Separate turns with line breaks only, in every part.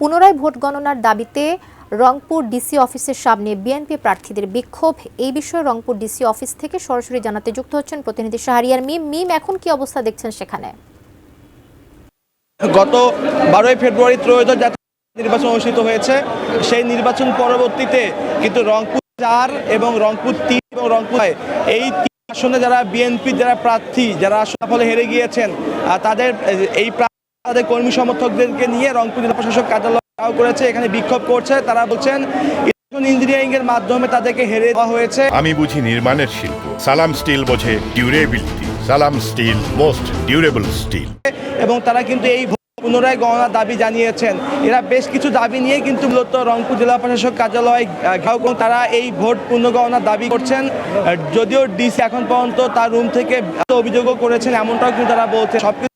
পুনরায় ভোট গণনার দাবিতে রংপুর ডিসি অফিসের সামনে বিএনপি প্রার্থীদের বিক্ষোভ। এই বিষয়ে রংপুর ডিসি অফিস থেকে সরাসরি জানাতে যুক্ত হচ্ছেন প্রতিনিধি শাহরিয়ার মিম। এখন কি অবস্থা দেখছেন সেখানে?
গত 12 ফেব্রুয়ারি ত্রয়োদশ জাতীয় নির্বাচন অনুষ্ঠিত হয়েছে। সেই নির্বাচন পরবর্তীতে কিন্তু রংপুর 4 এবং রংপুর 3 এবং রংপুর এই আসনে যারা বিএনপি যারা প্রার্থী যারা আসলে ফলে হেরে গিয়েছেন তাদের এই তাদের কর্মী সমর্থকদেরকে নিয়ে রংপুর জেলা প্রশাসক কার্যালয় করেছে, এখানে বিক্ষোভ করছে। তারা বলছেন ইঞ্জিনিয়ারিং এর মাধ্যমে তাদেরকে হেরে দেওয়া হয়েছে।
আমি বুঝি নির্মাণের শিল্প, সালাম স্টিল বোঝে ডিউরেবিলিটি। সালাম স্টিল মোস্ট ডিউরেবল স্টিল। এবং তারা কিন্তু এই পুনরায় গণনার দাবি জানিয়েছেন। এরা বেশ কিছু দাবি নিয়ে কিন্তু মূলত রংপুর জেলা প্রশাসক কার্যালয় ঘেরাও তারা এই ভোট পুনর্গণনার দাবি করছেন। যদিও ডিসি এখন পর্যন্ত তার রুম থেকে অভিযোগও করেছেন, এমনটাও কিন্তু তারা বলছে। সবকিছু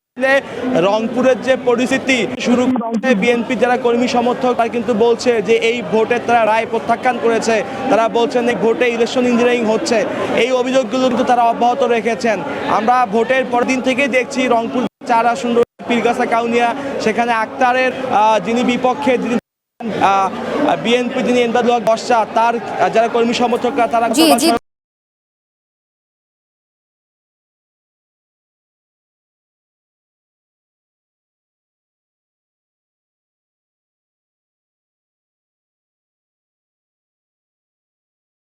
রংপুরের যে পরিস্থিতি শুরু করে বিএনপি যারা কর্মী সমর্থক তারা কিন্তু বলছে যে এই ভোটের তারা রায় প্রত্যাখ্যান করেছে। তারা বলছেন এই ভোটে ইলেকশন ইঞ্জিনিয়ারিং হচ্ছে, এই অভিযোগগুলো কিন্তু তারা অব্যাহত রেখেছেন। আমরা ভোটের পরের দিন থেকেই দেখছি রংপুর 4 আসন পীরগাছা কাউনিয়া, সেখানে আক্তারের যিনি বিপক্ষে যিনি বিএনপি যিনি এনবাদুল হক বর্ষা তার যারা কর্মী সমর্থকরা তারা